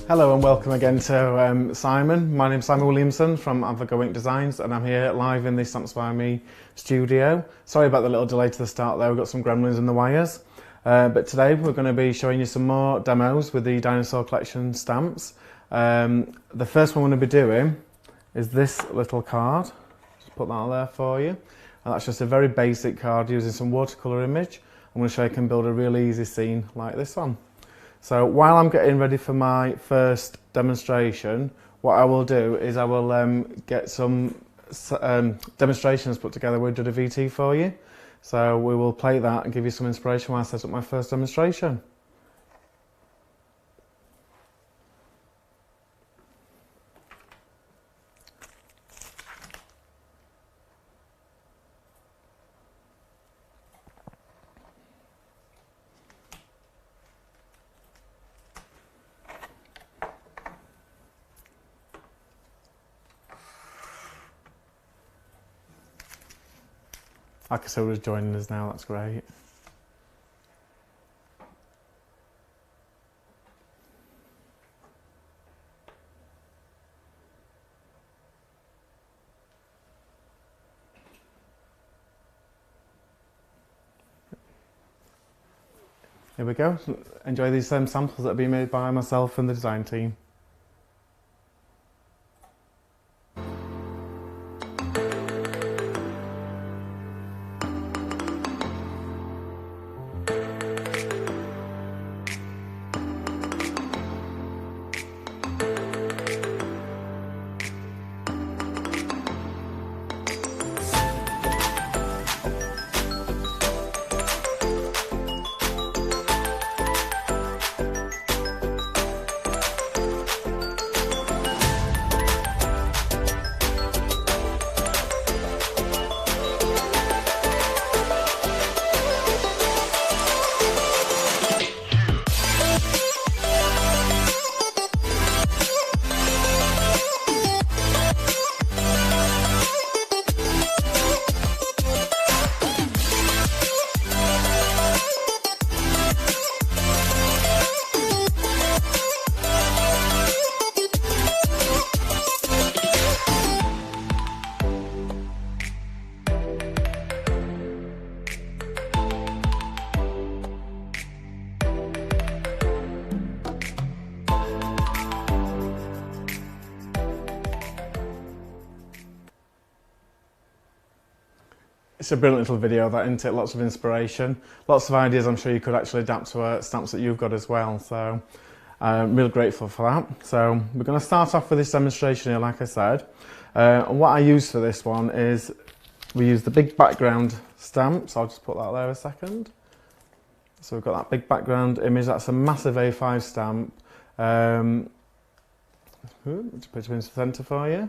Hello and welcome again to Simon. My name's Simon Williamson from Ink Designs and I'm here live in the Stamps by Me studio. Sorry about the little delay to the start there, we've got some gremlins in the wires. But today we're going to be showing you some more demos with the Dinosaur Collection stamps. The first one we're going to be doing is this little card. Just put that there for you. And that's just a very basic card using some watercolour image. I'm going to show you can build a really easy scene like this one. So while I'm getting ready for my first demonstration, what I will do is I will get some demonstrations put together with WVT for you. So we will play that and give you some inspiration while I set up my first demonstration. Akasoda's joining us now, that's great. Here we go. Enjoy these samples that have been made by myself and the design team. It's a brilliant little video, that, isn't it? Lots of inspiration, lots of ideas I'm sure you could actually adapt to stamps that you've got as well, so I'm really grateful for that. So we're going to start off with this demonstration here, like I said. And what I use for this one is we use the big background stamp, so I'll just put that there a second. So we've got that big background image, that's a massive A5 stamp. Just put it into the centre for you.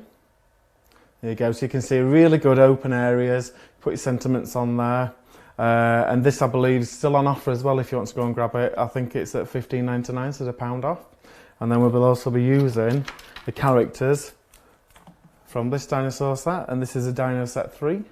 There you go, so you can see really good open areas, put your sentiments on there. And this, I believe, is still on offer as well if you want to go and grab it. I think it's at £15.99, so it's £1 off. And then we will also be using the characters from this dinosaur set, and this is a Dino Set 3.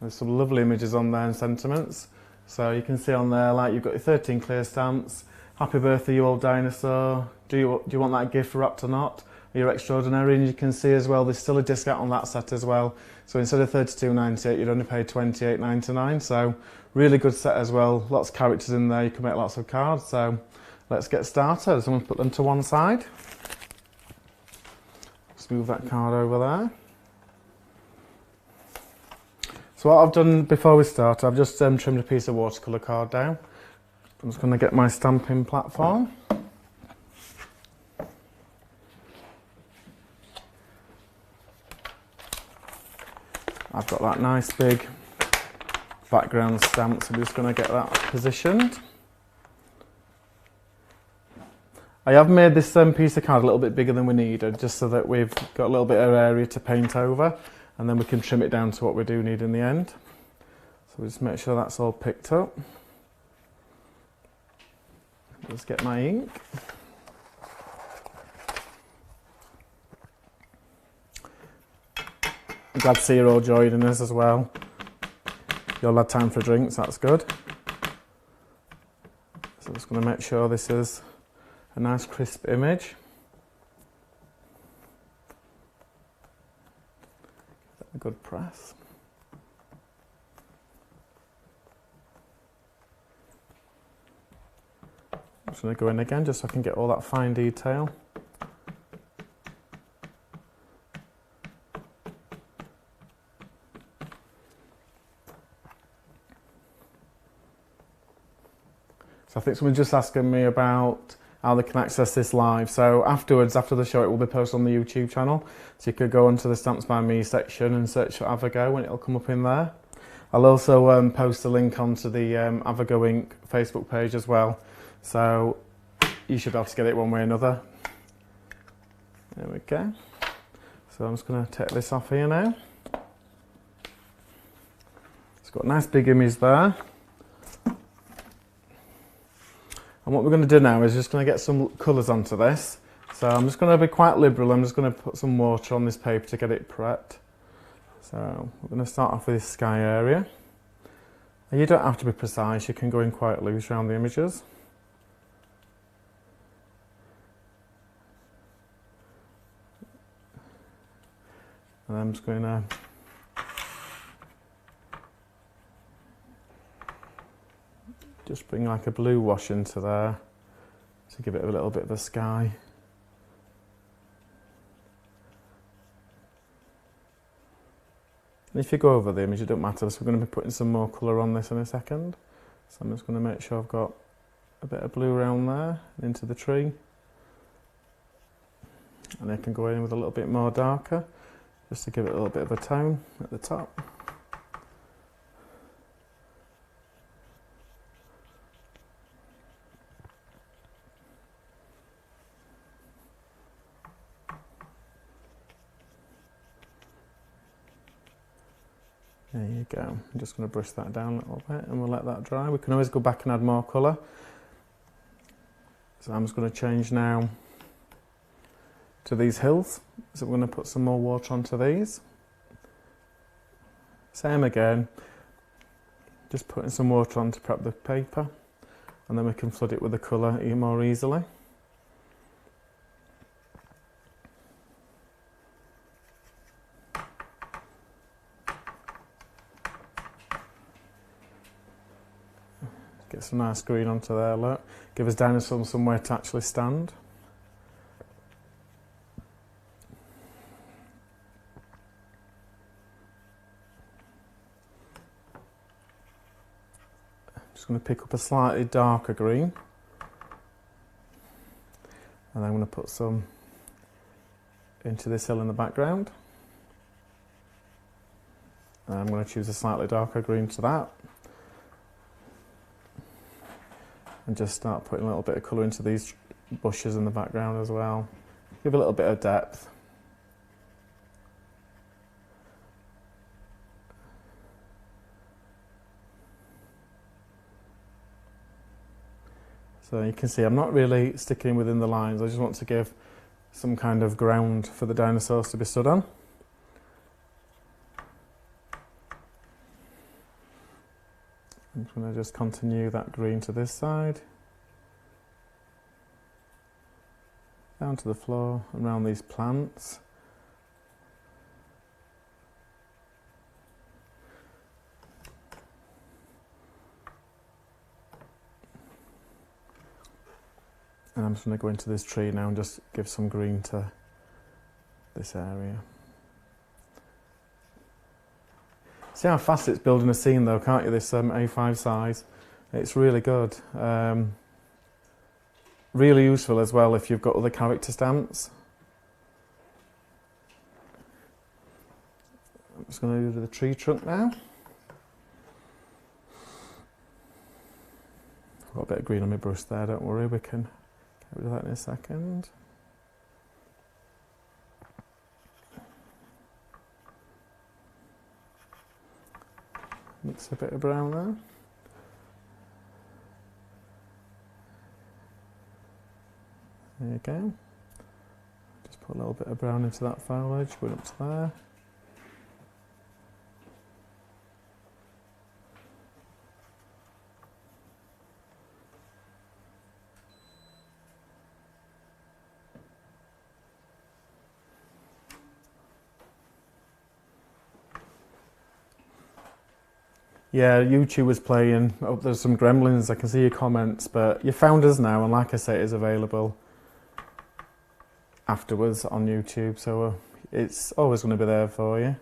There's some lovely images on there and sentiments. So you can see on there, like, you've got your 13 clear stamps. Happy birthday, you old dinosaur. Do you want that gift wrapped or not? You're extraordinary, and you can see as well there's still a discount on that set as well. So instead of £32.98, you'd only pay £28.99. So really good set as well. Lots of characters in there. You can make lots of cards. So let's get started. So I'm going to put them to one side. Just move that card over there. So what I've done before we start, I've just trimmed a piece of watercolour card down. I'm just going to get my stamping platform. I've got that nice big background stamp, so I'm just going to get that positioned. I have made this piece of card a little bit bigger than we needed, just so that we've got a little bit of area to paint over, and then we can trim it down to what we do need in the end. So we'll just make sure that's all picked up. Let's get my ink. I'm glad to see you're all joining us as well. You all had time for drinks, that's good. So I'm just going want to make sure this is a nice crisp image. A good press. I'm just going to go in again just so I can get all that fine detail. So I think someone's just asking me about how they can access this live. So afterwards, after the show, it will be posted on the YouTube channel. So you could go onto the Stamps by Me section and search for Avago and it'll come up in there. I'll also post a link onto the Avago Inc. Facebook page as well. So you should be able to get it one way or another. There we go. So I'm just going to take this off here now. It's got a nice big image there. And what we're going to do now is just going to get some colours onto this. So I'm just going to be quite liberal. I'm just going to put some water on this paper to get it prepped. So we're going to start off with this sky area. And you don't have to be precise, you can go in quite loose around the images. And I'm just going to just bring like a blue wash into there to give it a little bit of a sky. And if you go over the image, it don't matter, so we're going to be putting some more colour on this in a second. So I'm just going to make sure I've got a bit of blue around there and into the tree. And I can go in with a little bit more darker, just to give it a little bit of a tone at the top. There you go. I'm just going to brush that down a little bit and we'll let that dry. We can always go back and add more colour. So I'm just going to change now to these hills. So we're going to put some more water onto these. Same again. Just putting some water on to prep the paper and then we can flood it with the colour even more easily. Get some nice green onto there, look. Give us dinosaurs somewhere to actually stand. Just going to pick up a slightly darker green. And then I'm going to put some into this hill in the background. And I'm going to choose a slightly darker green to that. And just start putting a little bit of colour into these bushes in the background as well. Give a little bit of depth. So you can see I'm not really sticking within the lines, I just want to give some kind of ground for the dinosaurs to be stood on. I'm going to just continue that green to this side, down to the floor, around these plants. And I'm just going to go into this tree now and just give some green to this area. See how fast it's building a scene though, can't you, this A5 size? It's really good. Really useful as well if you've got other character stamps. I'm just going to do the tree trunk now. I've got a bit of green on my brush there, don't worry, we can get rid of that in a second. Mix a bit of brown there. There you go. Just put a little bit of brown into that foliage, going up to there. Yeah, YouTube was playing. Oh, there's some gremlins. I can see your comments, but you found us now, and like I say, it is available afterwards on YouTube, so it's always going to be there for you.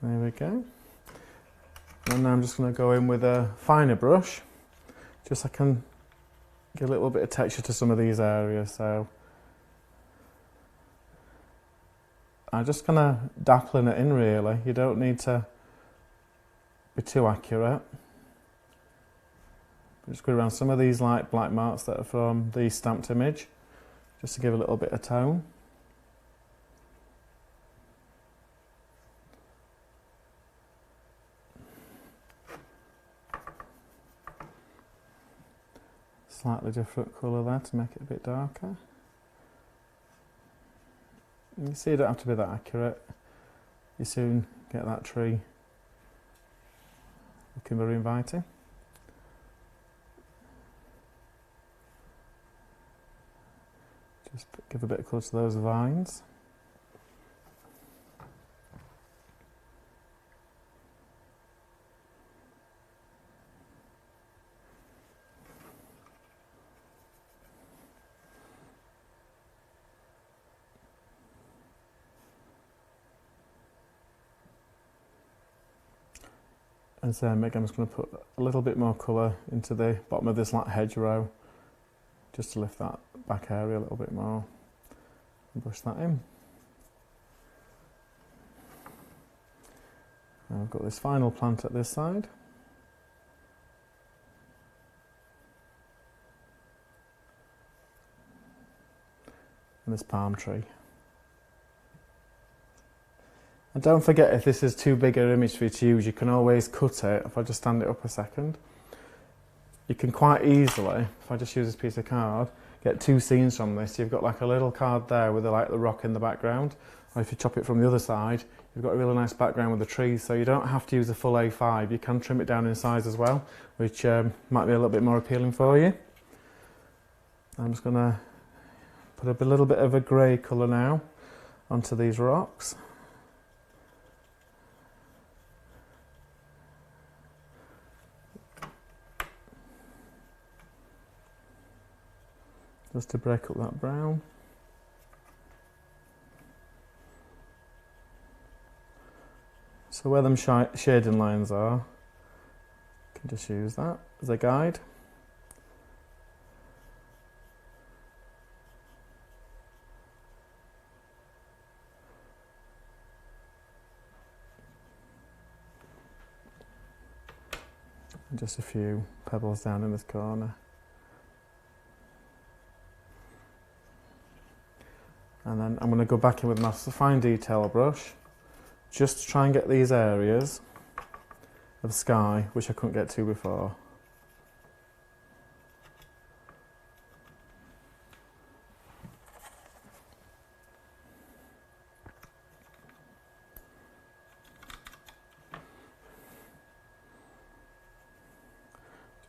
There we go. And now I'm just going to go in with a finer brush, just so I can get a little bit of texture to some of these areas. So I'm just kind of dappling it in really. You don't need to be too accurate. Just go around some of these light black marks that are from the stamped image, just to give a little bit of tone. Slightly different colour there to make it a bit darker. You see, you don't have to be that accurate. You soon get that tree looking very inviting. Just give a bit of colour to those vines. And so I'm just going to put a little bit more colour into the bottom of this like hedgerow, just to lift that back area a little bit more, and brush that in. Now I've got this final plant at this side. And this palm tree. And don't forget, if this is too big an image for you to use, you can always cut it. If I just stand it up a second, you can quite easily, if I just use this piece of card, get two scenes from this. You've got like a little card there with the rock in the background, or if you chop it from the other side, you've got a really nice background with the trees. So you don't have to use a full A5. You can trim it down in size as well, which might be a little bit more appealing for you. I'm just going to put a little bit of a grey colour now onto these rocks. Just to break up that brown. So where them shading lines are, you can just use that as a guide. And just a few pebbles down in this corner. And then I'm going to go back in with my fine detail brush, just to try and get these areas of sky which I couldn't get to before.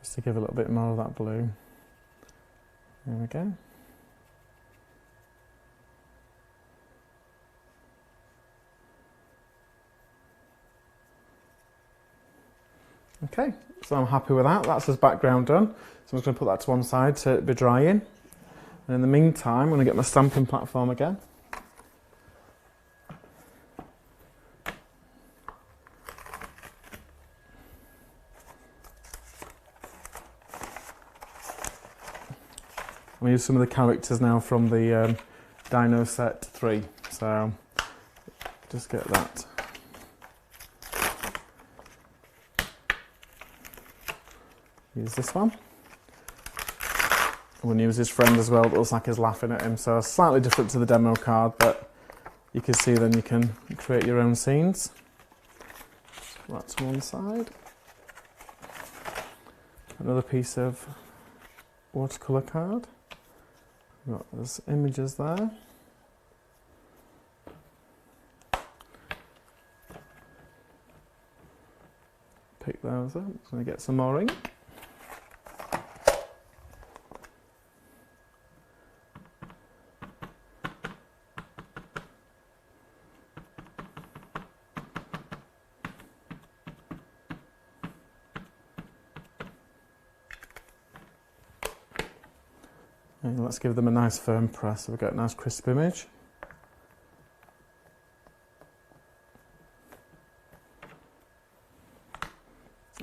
Just to give a little bit more of that blue. There we go. Okay, so I'm happy with that. That's his background done. So I'm just going to put that to one side to be drying. And in the meantime, I'm going to get my stamping platform again. I'm going to use some of the characters now from the Dino Set 3. So just get that. Use this one. I'm going to use his friend as well, that looks like he's laughing at him. So slightly different to the demo card, but you can see then you can create your own scenes. Put that to one side. Another piece of watercolour card. We've got those images there. Pick those up. I'm just going to get some more ink. And let's give them a nice firm press so we get a nice crisp image.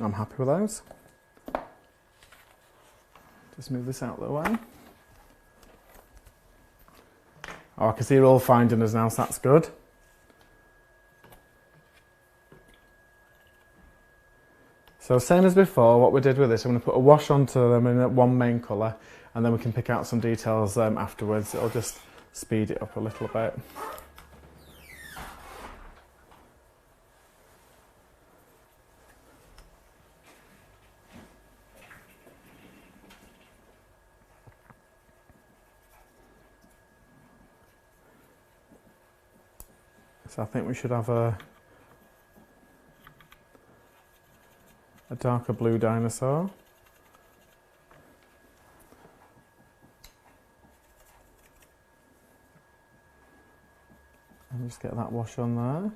I'm happy with those. Just move this out of the way. Oh, I can see you're all finding us now, so that's good. So same as before, what we did with this, I'm going to put a wash onto them in one main colour, and then we can pick out some details afterwards. It'll just speed it up a little bit. So I think we should have a darker blue dinosaur. And just get that wash on there.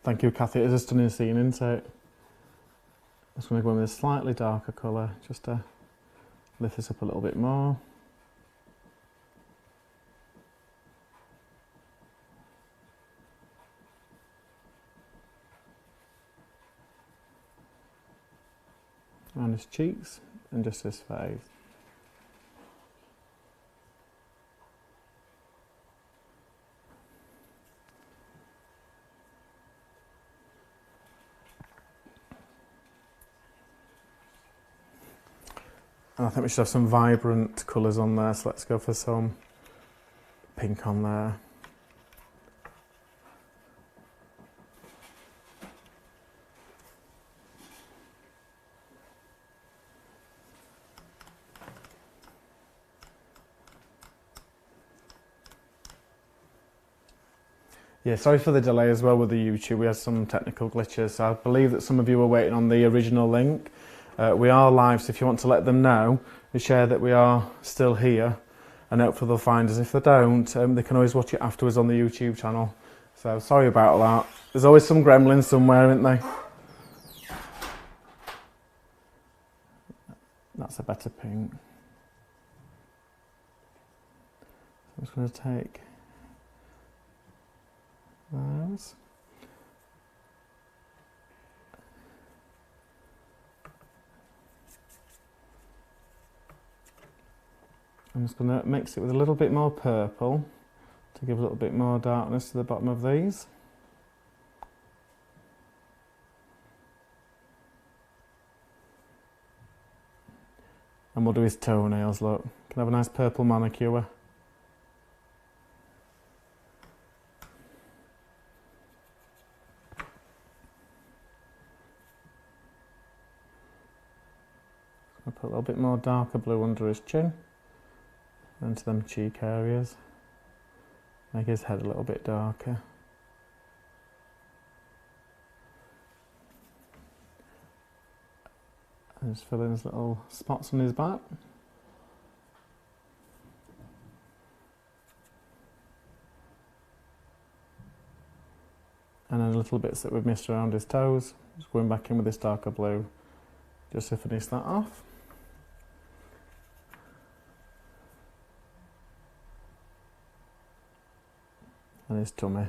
Thank you, Kathy. It is a stunning scene, isn't it? I'm just going to go in with a slightly darker colour just to lift this up a little bit more. Around his cheeks and just his face. And I think we should have some vibrant colours on there, so let's go for some pink on there. Yeah, sorry for the delay as well with the YouTube. We had some technical glitches. So I believe that some of you were waiting on the original link. We are live, so if you want to let them know, we share that we are still here, and hopefully they'll find us. If they don't, they can always watch it afterwards on the YouTube channel. So sorry about that. There's always some gremlins somewhere, isn't there? That's a better pink. I'm just going to take those. I'm just going to mix it with a little bit more purple to give a little bit more darkness to the bottom of these. And we'll do his toenails, look. Can have a nice purple manicure. I'll put a little bit more darker blue under his chin. Into them cheek areas. Make his head a little bit darker. And just fill in his little spots on his back. And then little bits that we've missed around his toes. Just going back in with this darker blue, just to finish that off. And his tummy.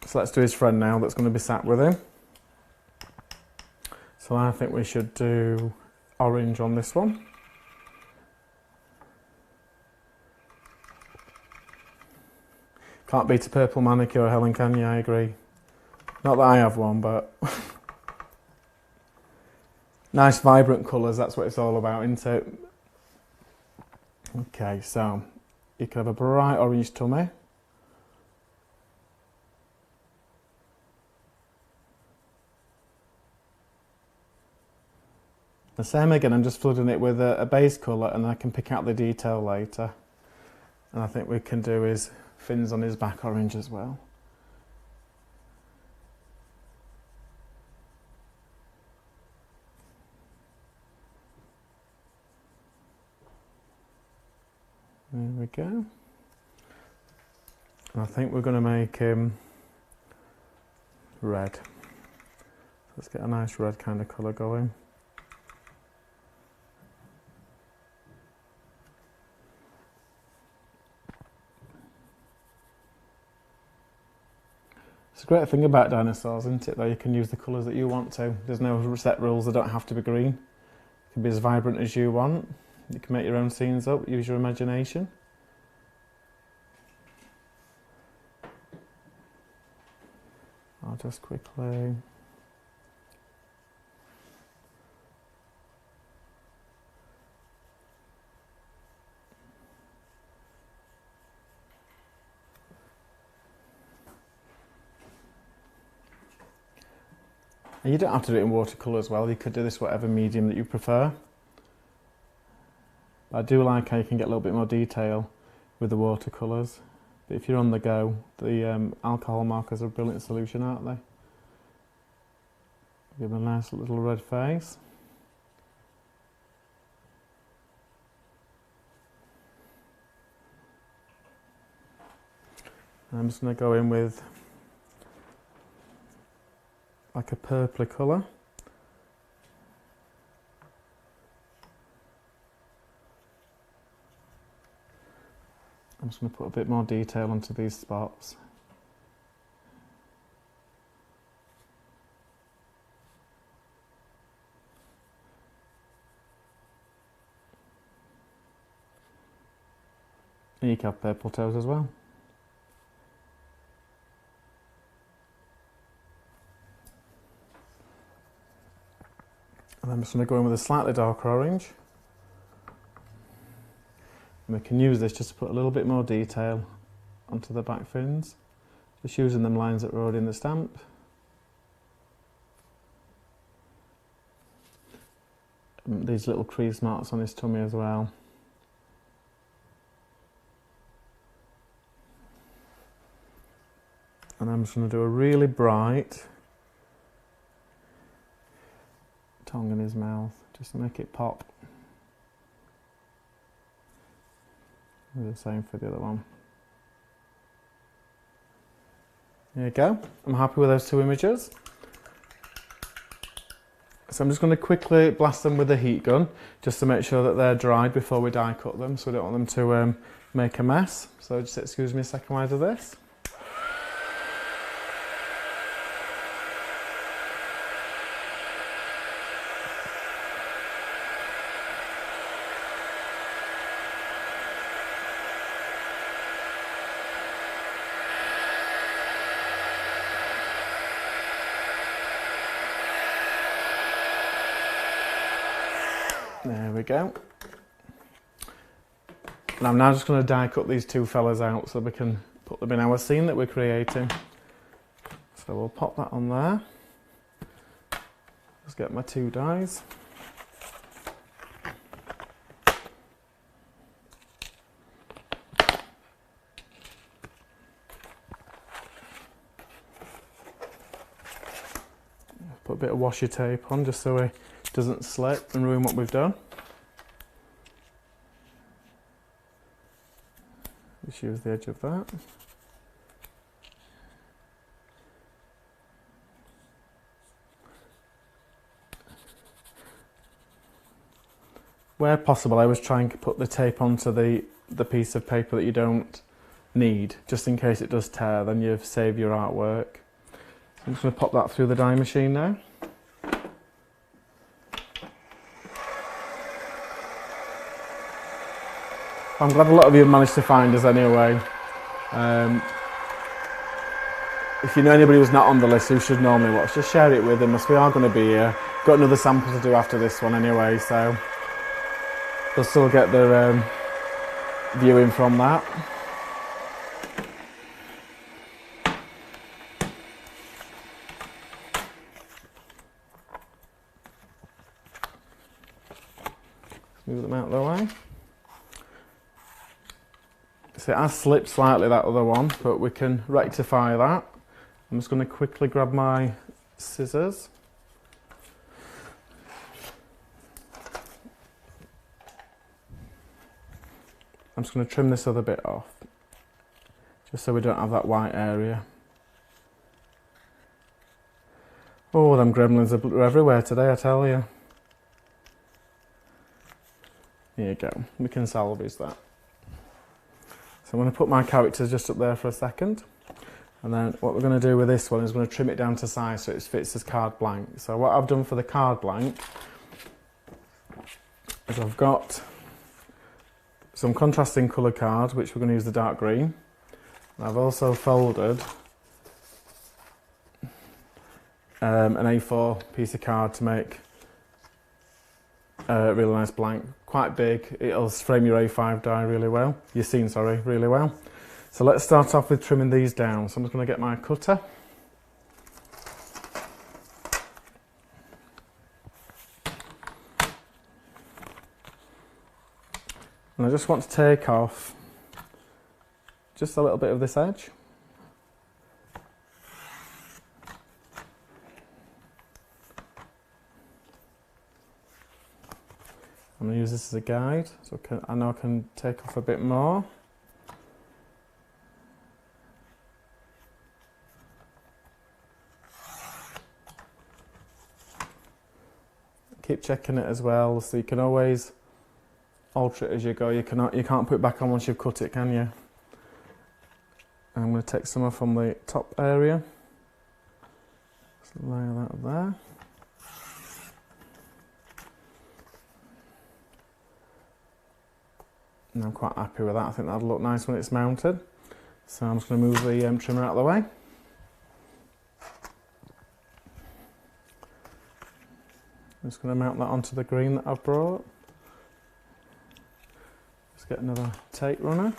So let's do his friend now that's going to be sat with him. So I think we should do orange on this one. Can't beat a purple manicure, Helen, can you? I agree. Not that I have one, but nice vibrant colours, that's what it's all about, isn't it? Okay, so you can have a bright orange tummy. The same again, I'm just flooding it with a base colour, and I can pick out the detail later. And I think we can do his fins on his back orange as well. There we go. And I think we're going to make him red. Let's get a nice red kind of colour going. It's a great thing about dinosaurs, isn't it, though? You can use the colours that you want to. There's no set rules, they don't have to be green. It can be as vibrant as you want. You can make your own scenes up, use your imagination. I'll just quickly... And you don't have to do it in watercolour as well, you could do this whatever medium that you prefer. I do like how you can get a little bit more detail with the watercolours. But if you're on the go, the alcohol markers are a brilliant solution, aren't they? Give them a nice little red face. I'm just going to go in with like a purpley colour. I'm just going to put a bit more detail onto these spots. And you can have purple toes as well. And I'm just going to go in with a slightly darker orange. And we can use this just to put a little bit more detail onto the back fins. Just using them lines that were already in the stamp. And these little crease marks on his tummy as well. And I'm just going to do a really bright tongue in his mouth, just to make it pop. Do the same for the other one. There you go. I'm happy with those two images. So I'm just going to quickly blast them with a heat gun, just to make sure that they're dried before we die cut them, so we don't want them to make a mess. So just excuse me a second while I do this. There we go. And I'm now just going to die cut these two fellas out so we can put them in our scene that we're creating. So we'll pop that on there. Just get my two dies. Put a bit of washi tape on just so it doesn't slip and ruin what we've done. Just use the edge of that. Where possible, I was trying to put the tape onto the piece of paper that you don't need, just in case it does tear, then you've saved your artwork. I'm just going to pop that through the die machine now. I'm glad a lot of you have managed to find us anyway. If you know anybody who's not on the list who should normally watch, just share it with them, as we are going to be here. Got another sample to do after this one anyway, so they'll still get their viewing from that. Move them out of the way. So it has slipped slightly, that other one, but we can rectify that. I'm just going to quickly grab my scissors. I'm just going to trim this other bit off, just so we don't have that white area. Oh, them gremlins are everywhere today, I tell you. Here you go, we can salvage that. So I'm going to put my characters just up there for a second. And then what we're going to do with this one is we're going to trim it down to size so it fits as card blank. So what I've done for the card blank is I've got some contrasting colour card, which we're going to use the dark green. And I've also folded an A4 piece of card to make a really nice blank, quite big. It'll frame your A5 die really well, your scene, sorry, really well. So let's start off with trimming these down. So I'm just going to get my cutter. And I just want to take off just a little bit of this edge. I'm going to use this as a guide, so I know I can take off a bit more. Keep checking it as well, so you can always alter it as you go. You can't put it back on once you've cut it, can you? And I'm going to take some off from the top area. Just lay that there. And I'm quite happy with that. I think that'll look nice when it's mounted. So I'm just going to move the trimmer out of the way. I'm just going to mount that onto the green that I've brought. Let's get another tape runner.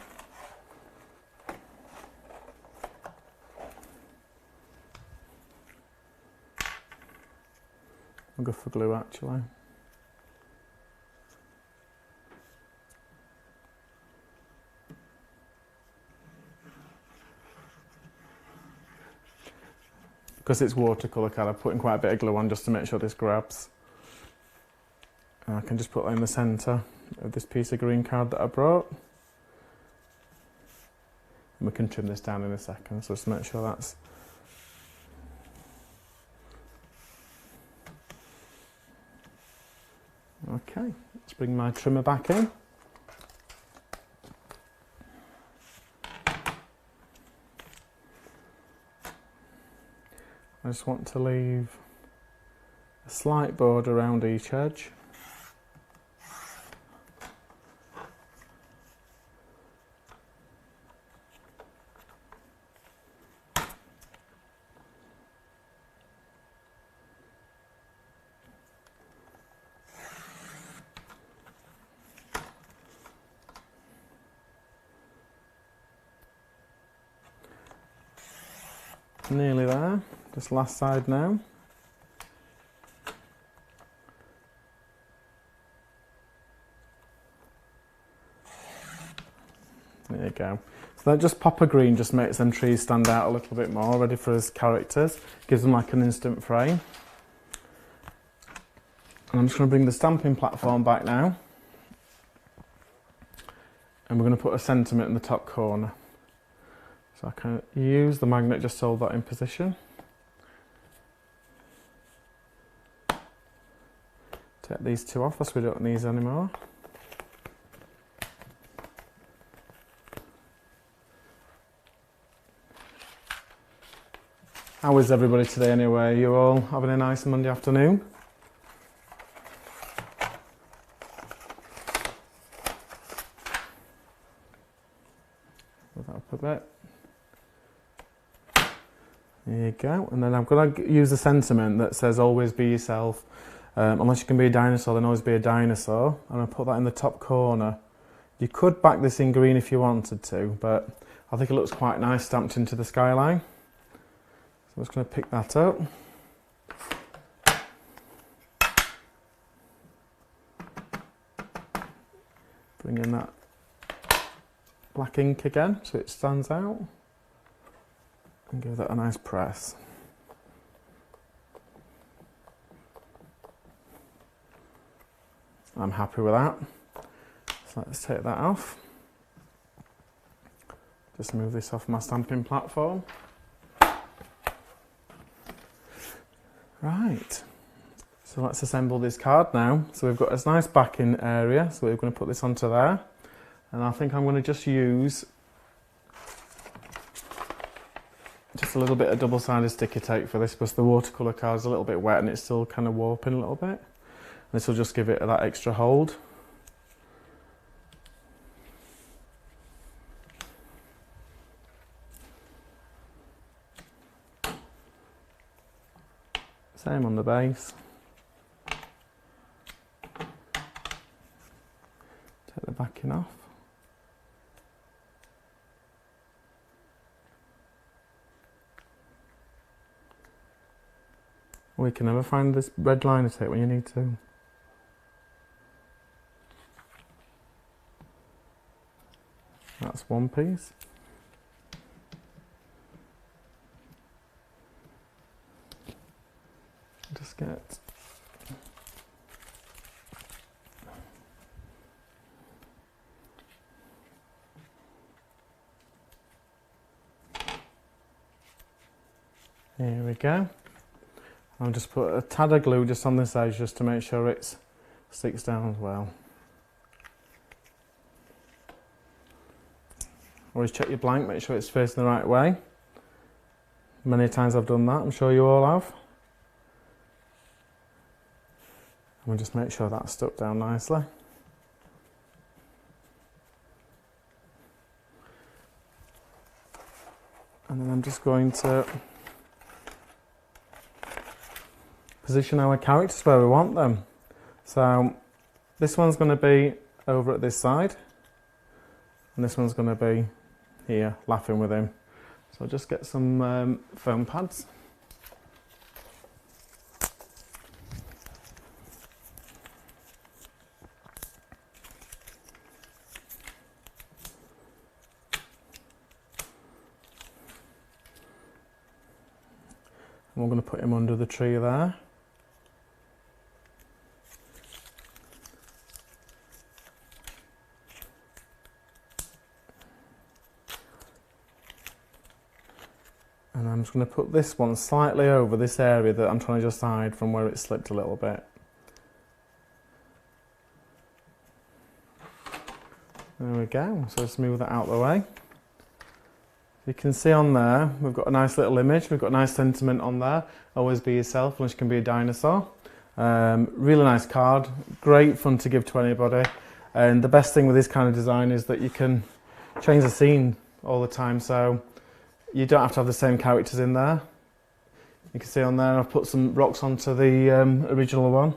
I'll go for glue actually. Because it's watercolour card, I'm putting quite a bit of glue on just to make sure this grabs. And I can just put that in the centre of this piece of green card that I brought. And we can trim this down in a second, so just make sure that's... Okay, let's bring my trimmer back in. I just want to leave a slight border around each edge. Nearly there, just last side now. There you go. So that just pop a green just makes them trees stand out a little bit more, ready for his characters. Gives them like an instant frame. And I'm just going to bring the stamping platform back now. And we're going to put a sentiment in the top corner. So I can use the magnet just to hold that in position. Take these two off, as we don't need these anymore. How is everybody today anyway? You all having a nice Monday afternoon? Put that up a bit. There you go, and then I'm going to use the sentiment that says always be yourself. Unless you can be a dinosaur, then always be a dinosaur. And I'll put that in the top corner. You could back this in green if you wanted to, but I think it looks quite nice stamped into the skyline. So I'm just going to pick that up. bring in that black ink again so it stands out and give that a nice press. I'm happy with that. So let's take that off. Just move this off my stamping platform. Right, so let's assemble this card now. So we've got this nice backing area, so we're going to put this onto there. And I think I'm going to just use just a little bit of double-sided sticky tape for this because the watercolour card is a little bit wet and it's still kind of warping a little bit. This will just give it that extra hold. Same on the base. Take the backing off. We can never find this red liner tape when you need to. That's one piece. Just get here we go. I'll just put a tad of glue just on this edge just to make sure it sticks down as well. Always check your blank, make sure it's facing the right way. Many times I've done that, I'm sure you all have. And we'll just make sure that's stuck down nicely. And then I'm just going to position our characters where we want them. So this one's going to be over at this side, and this one's going to be here, laughing with him. So I'll just get some foam pads. And we're going to put him under the tree there. And I'm just going to put this one slightly over this area that I'm trying to just hide from where it slipped a little bit. There we go, so smooth that out of the way. You can see on there, we've got a nice little image, we've got a nice sentiment on there. Always be yourself, which can be a dinosaur. Really nice card, great fun to give to anybody. And the best thing with this kind of design is that you can change the scene all the time. So you don't have to have the same characters in there. You can see on there I've put some rocks onto the original one.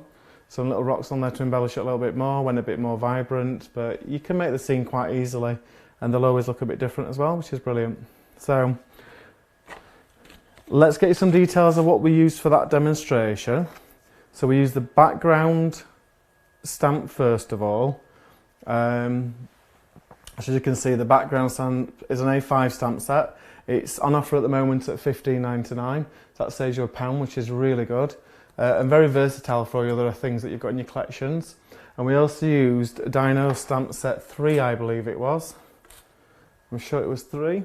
Some little rocks on there to embellish it a little bit more, when a bit more vibrant. But you can make the scene quite easily and they'll always look a bit different as well, which is brilliant. So let's get you some details of what we used for that demonstration. So we used the background stamp first of all. As you can see, the background stamp is an A5 stamp set. It's on offer at the moment at $15.99. So that saves you £1, which is really good. And very versatile for all the other things that you've got in your collections. And we also used Dino Stamp Set 3, I believe it was. I'm sure it was 3.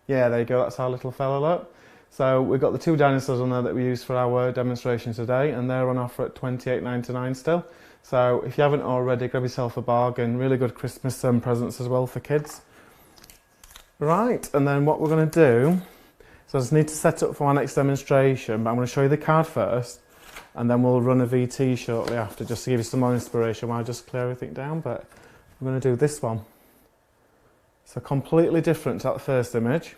Yeah, there you go, that's our little fella, look. So we've got the 2 dinosaurs on there that we used for our demonstration today, and they're on offer at $28.99 still. So if you haven't already, grab yourself a bargain. Really good Christmas presents as well for kids. Right, and then what we're going to do, so I just need to set up for our next demonstration, but I'm going to show you the card first, and then we'll run a VT shortly after, just to give you some more inspiration while I just clear everything down. But I'm going to do this one. So completely different to that first image.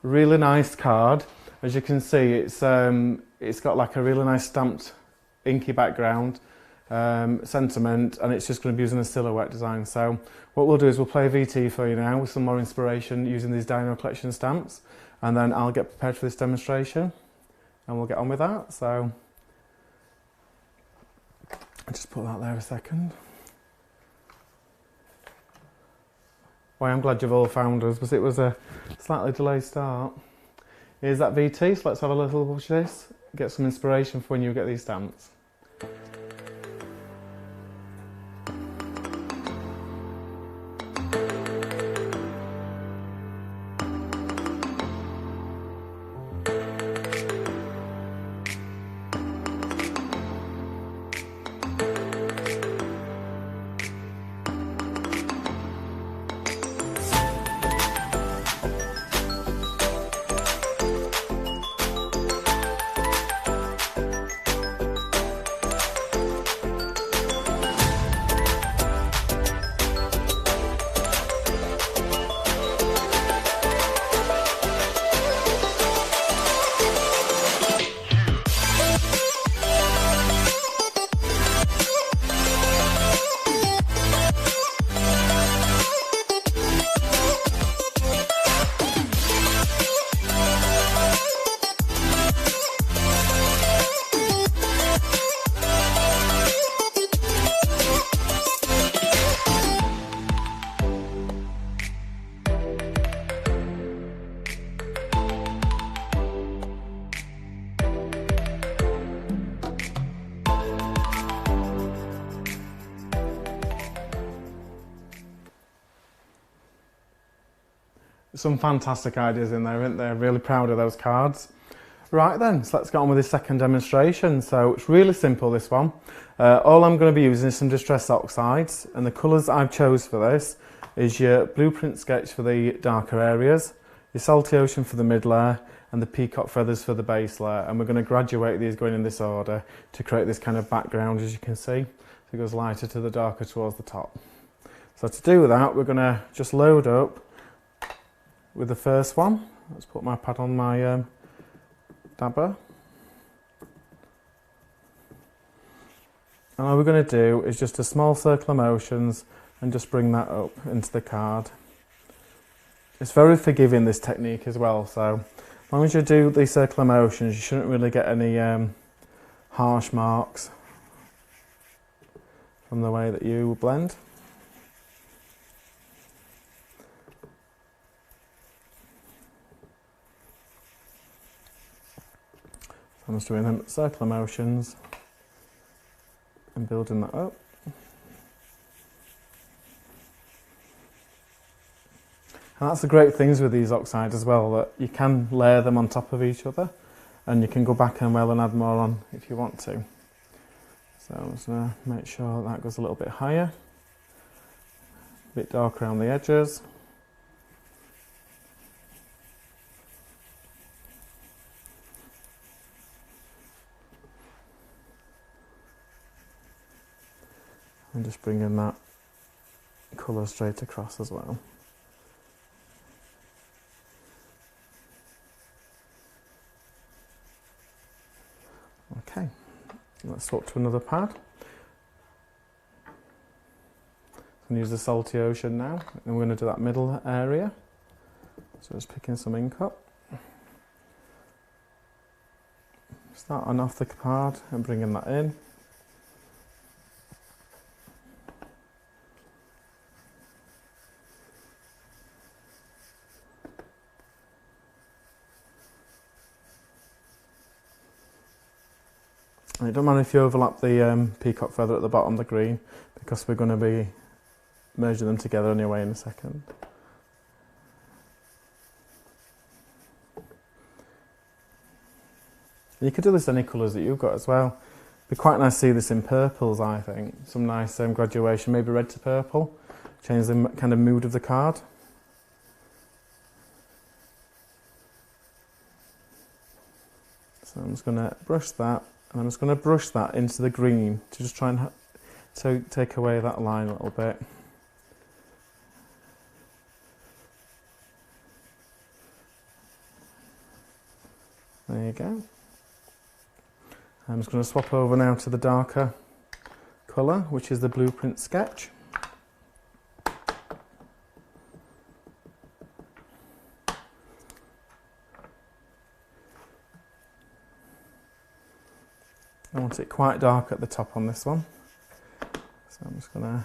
Really nice card. As you can see, it's got like a really nice stamped inky background, sentiment, and it's just going to be using a silhouette design. So what we'll do is we'll play a VT for you now with some more inspiration using these Dino Collection stamps, and then I'll get prepared for this demonstration and we'll get on with that. So I'll just put that there a second. Well, I'm glad you've all found us, because it was a slightly delayed start. Here's that VT, so let's have a little watch this. Get some inspiration for when you get these stamps. Some fantastic ideas in there, aren't there? Really proud of those cards. Right then, so let's get on with this second demonstration. So it's really simple, this one. All I'm going to be using is some distress oxides, and the colours I've chose for this is your blueprint sketch for the darker areas, your salty ocean for the mid layer, and the peacock feathers for the base layer. And we're going to graduate these going in this order to create this kind of background, as you can see. So it goes lighter to the darker towards the top. So to do that, we're going to just load up with the first one. Let's put my pad on my dabber. And all we're going to do is just a small circle of motions and just bring that up into the card. It's very forgiving, this technique as well, so as long as you do these circular motions, you shouldn't really get any harsh marks from the way that you blend. I'm just doing them circular motions and building that up. And that's the great things with these oxides as well, that you can layer them on top of each other, and you can go back and well and add more on if you want to. So I'm just going to make sure that goes a little bit higher, a bit darker around the edges. And just bringing that colour straight across as well. Okay, let's swap to another pad. I'm going to use the salty ocean now, and we're going to do that middle area. So just picking some ink up. Start on off the card and bringing that in. And it don't matter if you overlap the peacock feather at the bottom, the green, because we're going to be merging them together anyway in a second. You could do this any colours that you've got as well. It'd be quite nice to see this in purples, I think. Some nice graduation, maybe red to purple. Change the kind of mood of the card. So I'm just going to brush that. And I'm just going to brush that into the green to just try and take away that line a little bit. There you go. I'm just going to swap over now to the darker colour, which is the blueprint sketch. I want it quite dark at the top on this one, so I'm just going to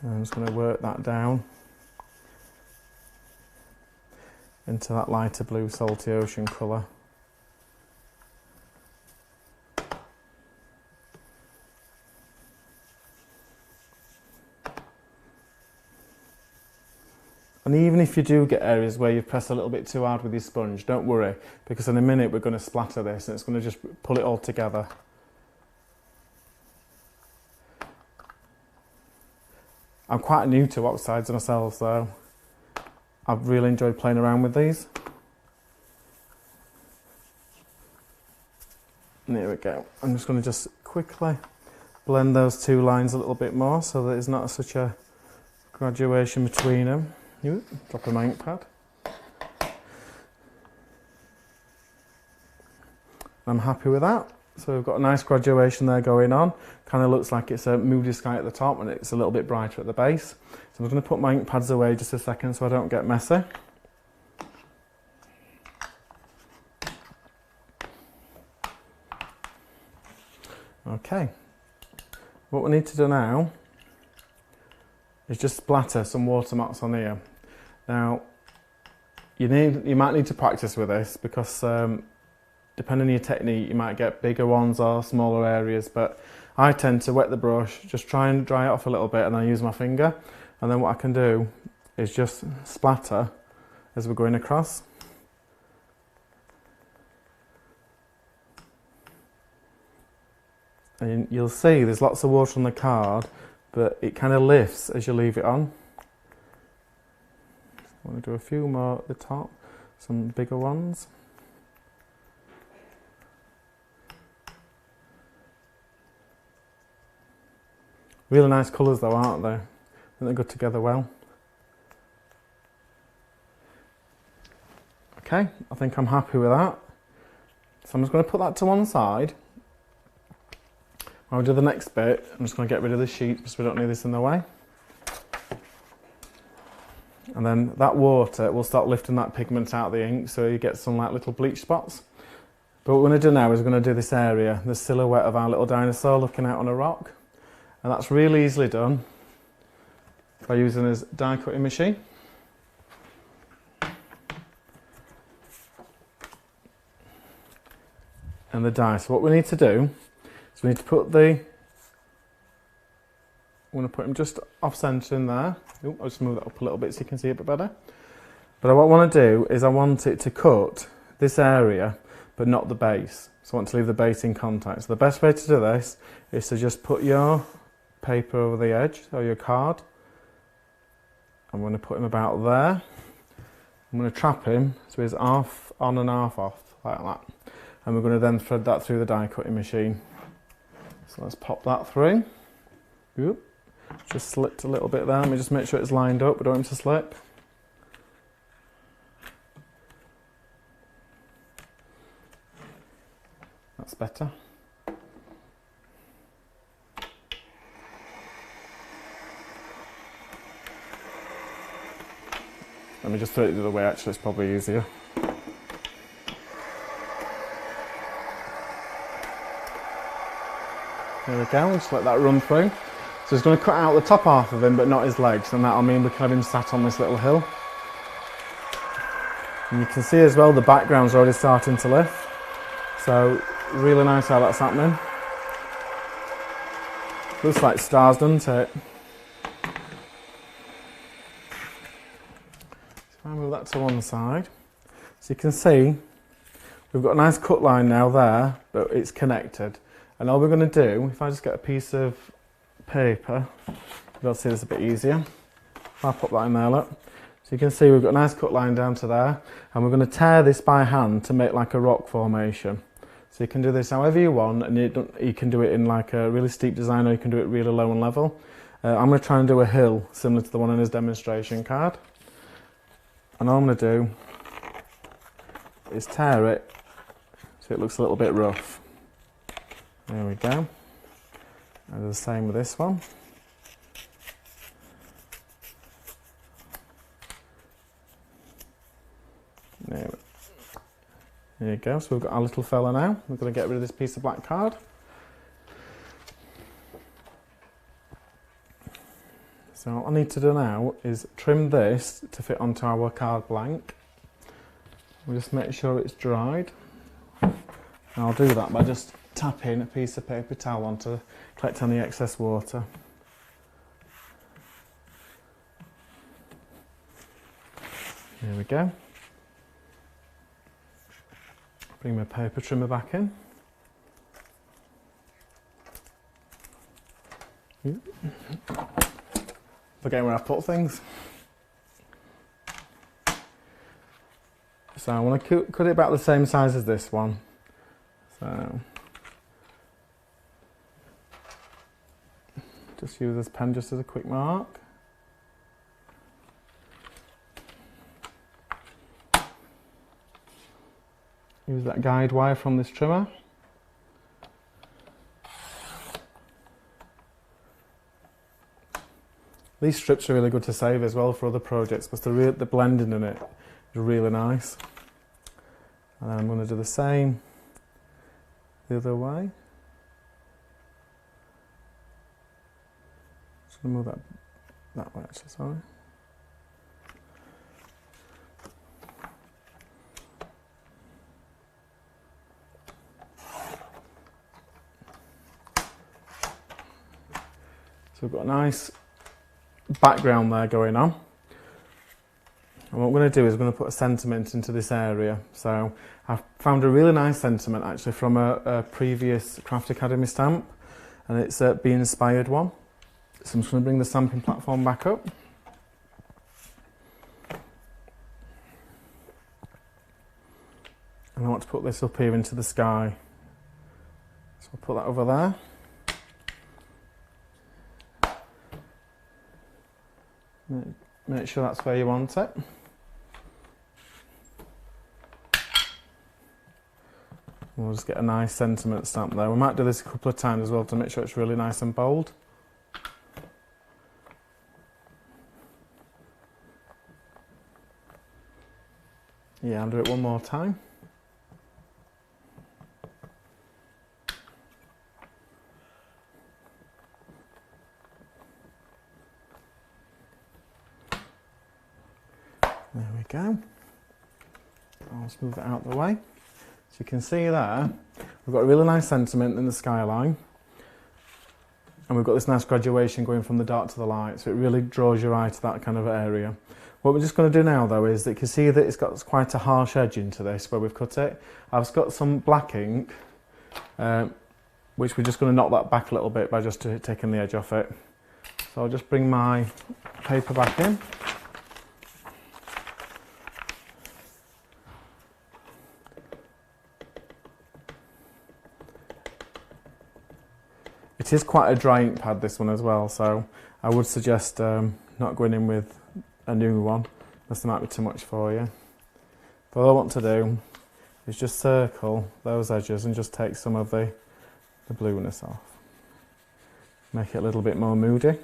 And I'm just going to work that down into that lighter blue salty ocean colour. And even if you do get areas where you've pressed a little bit too hard with your sponge, don't worry, because in a minute we're going to splatter this and it's going to just pull it all together. I'm quite new to oxides myself, so I've really enjoyed playing around with these. And there we go. I'm just going to just quickly blend those two lines a little bit more so that there's not such a graduation between them. Drop my ink pad. I'm happy with that. So we've got a nice graduation there going on. Kind of looks like it's a moody sky at the top and it's a little bit brighter at the base. So I'm going to put my ink pads away just a second so I don't get messy. Okay. What we need to do now is just splatter some watermarks on here. Now, you might need to practice with this because depending on your technique, you might get bigger ones or smaller areas, but I tend to wet the brush, just try and dry it off a little bit and then use my finger. And then what I can do is just splatter as we're going across. And you'll see there's lots of water on the card, but it kind of lifts as you leave it on. I want to do a few more at the top, some bigger ones. Really nice colours though, aren't they? I think they go together well. Okay, I think I'm happy with that. So I'm just going to put that to one side. I'll do the next bit. I'm just going to get rid of the sheet because we don't need this in the way. And then that water will start lifting that pigment out of the ink so you get some like little bleach spots. But what we're going to do now is we're going to do this area, the silhouette of our little dinosaur looking out on a rock. And that's really easily done by using this die cutting machine. And the die. So what we need to do is we need to put I'm going to put them just off centre in there. Ooh, I'll just move that up a little bit so you can see it a bit better. But what I want to do is I want it to cut this area, but not the base. So I want to leave the base in contact. So the best way to do this is to just put your paper over the edge, or your card. I'm going to put him about there. I'm going to trap him so he's half on and half off, like that. And we're going to then thread that through the die cutting machine. So let's pop that through. Oop. Just slipped a little bit there. Let me just make sure it's lined up. We don't want him to slip. That's better. Let me just throw it the other way, actually, it's probably easier. There we go, just let that run through. So it's going to cut out the top half of him, but not his legs, and that'll mean we can have him sat on this little hill. And you can see as well the background's already starting to lift. So really nice how that's happening. Looks like stars, doesn't it? So I'll move that to one side. So you can see we've got a nice cut line now there, but it's connected. And all we're going to do, if I just get a piece of paper, you'll see this a bit easier. I'll pop that in there, look. So you can see we've got a nice cut line down to there, and we're going to tear this by hand to make like a rock formation. So you can do this however you want, and you can do it in like a really steep design, or you can do it really low and level. I'm going to try and do a hill similar to the one on his demonstration card. And all I'm going to do is tear it so it looks a little bit rough. There we go. And the same with this one. There you go. So we've got our little fella now. We're going to get rid of this piece of black card. So what I need to do now is trim this to fit onto our card blank. We'll just make sure it's dried. And I'll do that by just tapping a piece of paper towel on to collect any excess water. Here we go. Bring my paper trimmer back in. Forgetting where I put things. So I want to cut it about the same size as this one. So just use this pen just as a quick mark. Use that guide wire from this trimmer. These strips are really good to save as well for other projects because the blending in it is really nice. And I'm going to do the same the other way. Just going to move that way actually, sorry. So we've got a nice background there going on. And what we're going to do is we're going to put a sentiment into this area. So I've found a really nice sentiment actually from a previous Craft Academy stamp, and it's a Be Inspired one. So I'm just going to bring the stamping platform back up. And I want to put this up here into the sky. So I'll put that over there. Make sure that's where you want it. We'll just get a nice sentiment stamp there. We might do this a couple of times as well to make sure it's really nice and bold. Yeah, I'll do it one more time. There we go. I'll just move that out of the way. So you can see there, we've got a really nice sentiment in the skyline. And we've got this nice graduation going from the dark to the light, so it really draws your eye to that kind of area. What we're just going to do now though is that you can see that it's got quite a harsh edge into this where we've cut it. I've got some black ink, which we're just going to knock that back a little bit by just taking the edge off it. So I'll just bring my paper back in. It is quite a dry ink pad, this one as well, so I would suggest not going in with a new one, unless there might be too much for you. But all I want to do is just circle those edges and just take some of the blueness off. Make it a little bit more moody.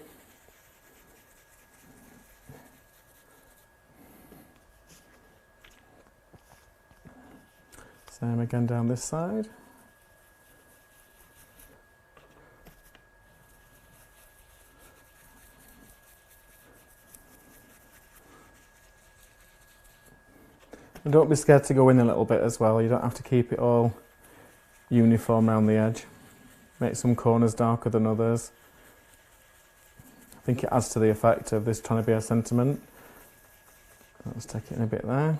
Same again down this side. And don't be scared to go in a little bit as well. You don't have to keep it all uniform around the edge. Make some corners darker than others. I think it adds to the effect of this trying to be a sentiment. Let's take it in a bit there.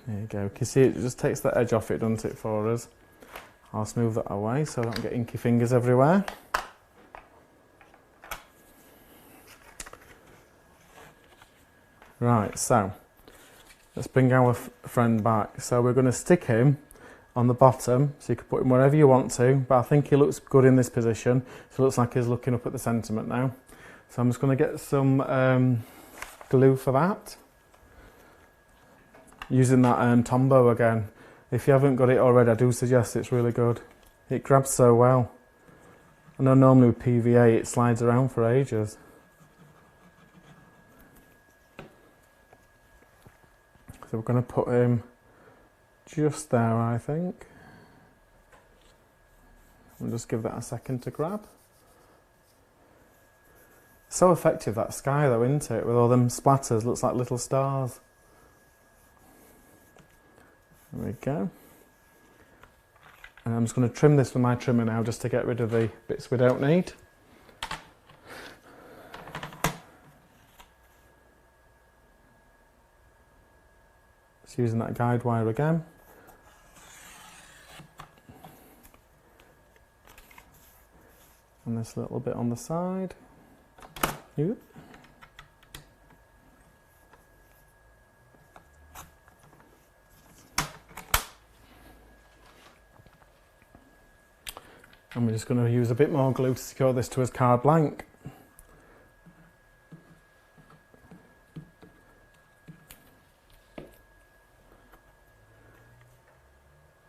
There you go. Can you see it just takes the edge off it, doesn't it, for us? I'll smooth that away so I don't get inky fingers everywhere. Right, so let's bring our friend back. So we're going to stick him on the bottom, so you can put him wherever you want to, but I think he looks good in this position, so it looks like he's looking up at the sentiment now. So I'm just going to get some glue for that. Using that Tombow again. If you haven't got it already, I do suggest it's really good. It grabs so well. I know normally with PVA it slides around for ages. So we're going to put him just there, I think. And just give that a second to grab. So effective, that sky though, isn't it? With all them splatters, looks like little stars. There we go. And I'm just going to trim this with my trimmer now, just to get rid of the bits we don't need. Just using that guide wire again. And this little bit on the side. Yep. And we're just going to use a bit more glue to secure this to his card blank.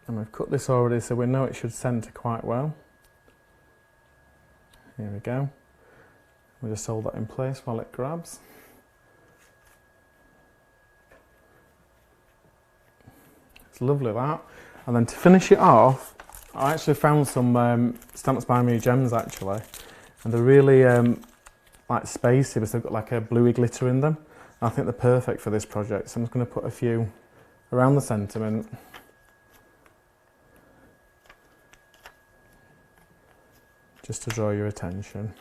And we've cut this already, so we know it should centre quite well. Here we go. We'll just hold that in place while it grabs. It's lovely, that. And then to finish it off, I actually found some Stamps by Me gems actually, and they're really like spacey, but they've got like a bluey glitter in them. I think they're perfect for this project, so I'm just going to put a few around the sentiment. Just to draw your attention.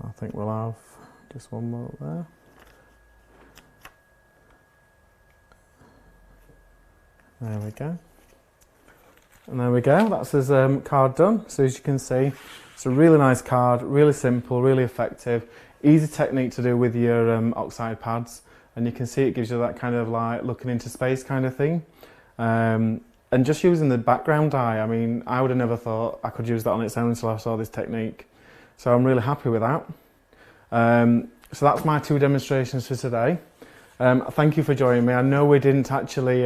I think we'll have just one more up there. There we go. And there we go, that's his card done. So as you can see, it's a really nice card, really simple, really effective, easy technique to do with your oxide pads. And you can see it gives you that kind of like looking into space kind of thing. And just using the background dye, I mean, I would have never thought I could use that on its own until I saw this technique. So I'm really happy with that. So that's my 2 demonstrations for today. Thank you for joining me. I know we didn't actually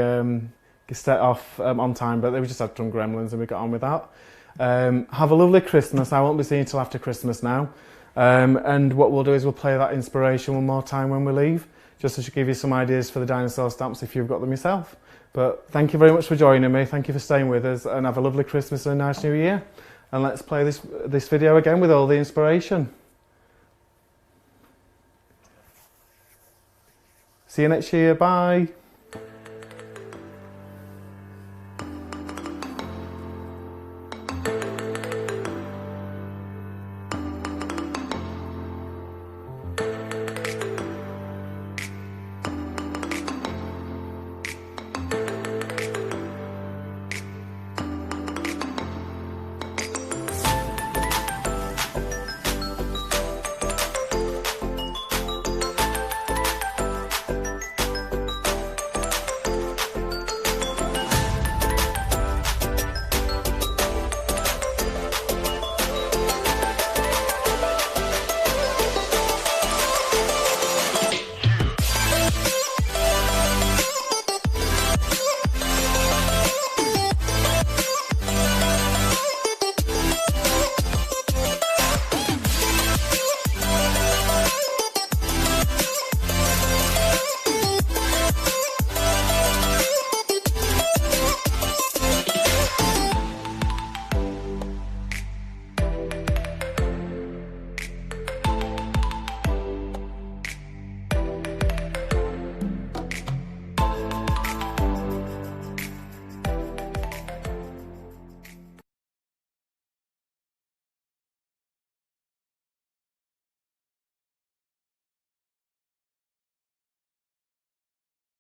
set off on time, but we just had some gremlins and we got on with that. Have a lovely Christmas. I won't be seeing you till after Christmas now. And what we'll do is we'll play that inspiration one more time when we leave, just to give you some ideas for the dinosaur stamps if you've got them yourself. But thank you very much for joining me. Thank you for staying with us, and have a lovely Christmas and a nice New Year. And let's play this video again with all the inspiration. See you next year. Bye.